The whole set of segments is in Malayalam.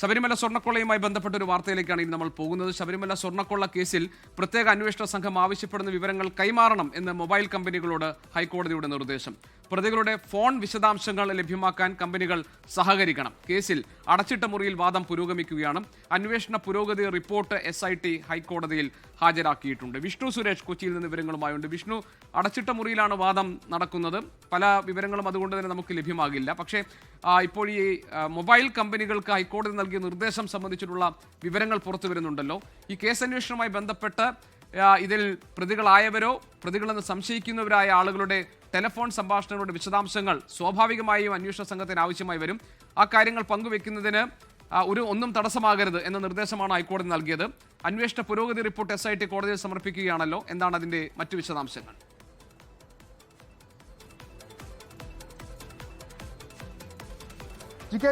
ശബരിമല സ്വർണ്ണക്കൊള്ളയുമായി ബന്ധപ്പെട്ട ഒരു വാർത്തയിലേക്കാണ് ഇനി നമ്മൾ പോകുന്നത്. ശബരിമല സ്വർണ്ണക്കൊള്ള കേസിൽ പ്രത്യേക അന്വേഷണ സംഘം ആവശ്യപ്പെടുന്ന വിവരങ്ങൾ കൈമാറണം എന്ന് മൊബൈൽ കമ്പനികളോട് ഹൈക്കോടതിയുടെ നിർദ്ദേശം. പ്രതികളുടെ ഫോൺ വിശദാംശങ്ങൾ ലഭ്യമാക്കാൻ കമ്പനികൾ സഹകരിക്കണം. കേസിൽ അടച്ചിട്ട മുറിയിൽ വാദം പുരോഗമിക്കുകയാണ്. അന്വേഷണ പുരോഗതി റിപ്പോർട്ട് SIT ഹൈക്കോടതിയിൽ ഹാജരാക്കിയിട്ടുണ്ട്. വിഷ്ണു സുരേഷ് കൊച്ചിയിൽ നിന്ന് വിവരങ്ങളുമായുണ്ട്. വിഷ്ണു, അടച്ചിട്ട മുറിയിലാണ് വാദം നടക്കുന്നത്. പല വിവരങ്ങളും അതുകൊണ്ട് തന്നെ നമുക്ക് ലഭ്യമാകില്ല. പക്ഷേ ഇപ്പോൾ ഈ മൊബൈൽ കമ്പനികൾക്ക് ഹൈക്കോടതി നൽകിയ നിർദ്ദേശം സംബന്ധിച്ചിട്ടുള്ള വിവരങ്ങൾ പുറത്തു വരുന്നുണ്ടല്ലോ. ഈ കേസ് അന്വേഷണവുമായി ബന്ധപ്പെട്ട് ഇതിൽ പ്രതികളായവരോ പ്രതികളെന്ന് സംശയിക്കുന്നവരായ ആളുകളുടെ ടെലിഫോൺ സംഭാഷണങ്ങളുടെ വിശദാംശങ്ങൾ സ്വാഭാവികമായും അന്വേഷണ സംഘത്തിന് ആവശ്യമായി വരും. ആ കാര്യങ്ങൾ പങ്കുവെക്കുന്നതിന് ഒന്നും തടസ്സമാകരുത് എന്ന നിർദ്ദേശമാണ് ഹൈക്കോടതി നൽകിയത്. അന്വേഷണ പുരോഗതി റിപ്പോർട്ട് SIT കോടതിയിൽ സമർപ്പിക്കുകയാണല്ലോ. എന്താണ് അതിന്റെ മറ്റു വിശദാംശങ്ങൾ?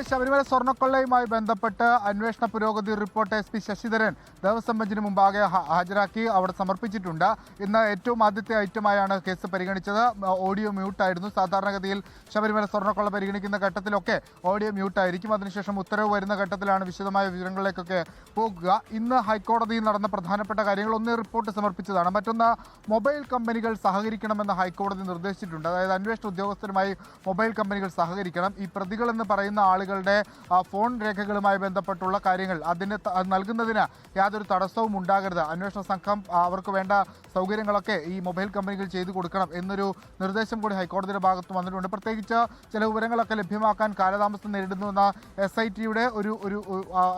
ശബരിമല സ്വർണ്ണക്കൊള്ളയുമായി ബന്ധപ്പെട്ട് അന്വേഷണ പുരോഗതി റിപ്പോർട്ട് SP ശശിധരൻ ദേവസ്വം ബെഞ്ചിന് മുമ്പാകെ ഹാജരാക്കി അവിടെ സമർപ്പിച്ചിട്ടുണ്ട്. ഇന്ന് ഏറ്റവും ആദ്യത്തെ ഐറ്റമായാണ് കേസ് പരിഗണിച്ചത്. ഓഡിയോ മ്യൂട്ടായിരുന്നു. സാധാരണഗതിയിൽ ശബരിമല സ്വർണ്ണക്കൊള്ള പരിഗണിക്കുന്ന ഘട്ടത്തിലൊക്കെ ഓഡിയോ മ്യൂട്ടായിരിക്കും. അതിനുശേഷം ഉത്തരവ് വരുന്ന ഘട്ടത്തിലാണ് വിശദമായ വിവരങ്ങളിലേക്കൊക്കെ പോകുക. ഇന്ന് ഹൈക്കോടതിയിൽ നടന്ന പ്രധാനപ്പെട്ട കാര്യങ്ങൾ ഒന്ന് റിപ്പോർട്ട് സമർപ്പിച്ചതാണ്. മറ്റൊന്ന് മൊബൈൽ കമ്പനികൾ സഹകരിക്കണമെന്ന് ഹൈക്കോടതി നിർദ്ദേശിച്ചിട്ടുണ്ട്. അതായത് അന്വേഷണ ഉദ്യോഗസ്ഥരുമായി മൊബൈൽ കമ്പനികൾ സഹകരിക്കണം. ഈ പ്രതികളെന്ന് പറയുന്ന ആളുകളുടെ ഫോൺ രേഖകളുമായി ബന്ധപ്പെട്ടുള്ള കാര്യങ്ങൾ അതിന് നൽകുന്നതിന് യാതൊരു തടസ്സവും ഉണ്ടാകരുത്. അന്വേഷണ സംഘം അവർക്ക് വേണ്ട സൗകര്യങ്ങളൊക്കെ ഈ മൊബൈൽ കമ്പനികൾ ചെയ്തു കൊടുക്കണം എന്നൊരു നിർദ്ദേശം കൂടി ഹൈക്കോടതിയുടെ ഭാഗത്ത് വന്നിട്ടുണ്ട്. പ്രത്യേകിച്ച് ചില വിവരങ്ങളൊക്കെ ലഭ്യമാക്കാൻ കാലതാമസം നേരിടുന്നുവെന്ന SITയുടെ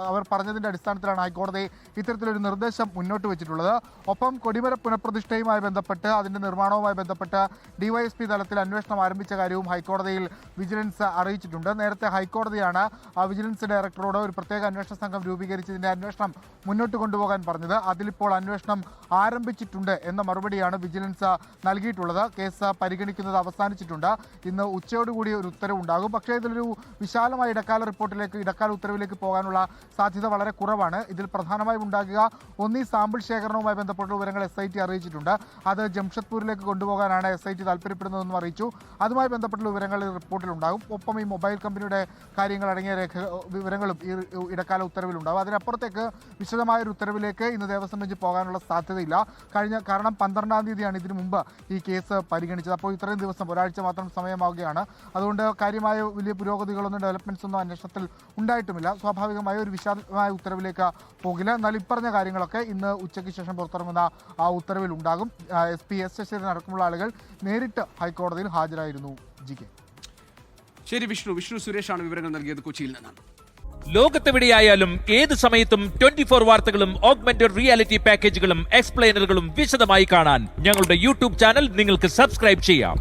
അവർ പറഞ്ഞതിൻ്റെ അടിസ്ഥാനത്തിലാണ് ഹൈക്കോടതി ഇത്തരത്തിലൊരു നിർദ്ദേശം മുന്നോട്ട് വെച്ചിട്ടുള്ളത്. ഒപ്പം കൊടിമര പുനഃപ്രതിഷ്ഠയുമായി ബന്ധപ്പെട്ട് അതിൻ്റെ നിർമ്മാണവുമായി ബന്ധപ്പെട്ട് DYSP തലത്തിൽ അന്വേഷണം ആരംഭിച്ച കാര്യവും ഹൈക്കോടതിയിൽ വിജിലൻസ് അറിയിച്ചിട്ടുണ്ട്. നേരത്തെ ഹൈക്കോടതിയാണ് വിജിലൻസ് ഡയറക്ടറോട് ഒരു പ്രത്യേക അന്വേഷണ സംഘം രൂപീകരിച്ചതിൻ്റെ അന്വേഷണം മുന്നോട്ട് കൊണ്ടുപോകാൻ പറഞ്ഞത്. അതിലിപ്പോൾ അന്വേഷണം ആരംഭിച്ചിട്ടുണ്ട് എന്ന മറുപടിയാണ് വിജിലൻസ് നൽകിയിട്ടുള്ളത്. കേസ് പരിഗണിക്കുന്നത് അവസാനിച്ചിട്ടുണ്ട്. ഇന്ന് ഉച്ചയോടുകൂടി ഒരു ഉത്തരവുണ്ടാകും. പക്ഷേ ഇതിലൊരു വിശാലമായ ഇടക്കാല ഉത്തരവിലേക്ക് പോകാനുള്ള സാധ്യത വളരെ കുറവാണ്. ഇതിൽ പ്രധാനമായും ഉണ്ടാകുക ഒന്നീ സാമ്പിൾ ശേഖരണവുമായി ബന്ധപ്പെട്ട വിവരങ്ങൾ SIT അറിയിച്ചിട്ടുണ്ട്. അത് ജംഷഡ്പൂരിലേക്ക് കൊണ്ടുപോകാനാണ് SIT താല്പര്യപ്പെടുന്നതെന്നും അറിയിച്ചു. അതുമായി ബന്ധപ്പെട്ട വിവരങ്ങൾ ഈ റിപ്പോർട്ടിലുണ്ടാകും. ഒപ്പം ഈ മൊബൈൽ കമ്പനിയുടെ കാര്യങ്ങൾ അടങ്ങിയ വിവരങ്ങളും ഈ ഇടക്കാല ഉത്തരവിലുണ്ടാകും. അതിനപ്പുറത്തേക്ക് വിശദമായൊരു ഉത്തരവിലേക്ക് ഇന്ന് ദേവസ്വം ബെഞ്ച് പോകാനുള്ള സാധ്യതയില്ല. കാരണം 12-ാം തീയതിയാണ് ഇതിനു മുമ്പ് ഈ കേസ് പരിഗണിച്ചത്. അപ്പോൾ ഇത്രയും ദിവസം, ഒരാഴ്ച മാത്രം സമയമാവുകയാണ്. അതുകൊണ്ട് കാര്യമായ വലിയ പുരോഗതികളൊന്നും ഡെവലപ്മെന്റ്സ് ഒന്നും അന്വേഷണത്തിൽ ഉണ്ടായിട്ടുമില്ല. സ്വാഭാവികമായ ഒരു വിശാലമായ ഉത്തരവിലേക്ക് പോകില്ല. എന്നാൽ ഇപ്പറഞ്ഞ കാര്യങ്ങളൊക്കെ ഇന്ന് ഉച്ചയ്ക്ക് ശേഷം പുറത്തിറങ്ങുന്ന ആ ഉത്തരവിൽ ഉണ്ടാകും. SP S ശശിധരൻ അടക്കമുള്ള ആളുകൾ നേരിട്ട് ഹൈക്കോടതിയിൽ ഹാജരായിരുന്നു. ശരി വിഷ്ണു സുരേഷാണ് വിവരങ്ങൾ നൽകിയത് കൊച്ചിയിൽ നിന്നാണ്. ലോകത്തെവിടെയായാലും ഏത് സമയത്തും 24 വാർത്തകളും ഓഗ്മെന്റഡ് റിയാലിറ്റി പാക്കേജുകളും എക്സ്പ്ലെയിനറുകളും വിശദമായി കാണാൻ ഞങ്ങളുടെ YouTube ചാനൽ നിങ്ങൾക്ക് സബ്സ്ക്രൈബ് ചെയ്യാം.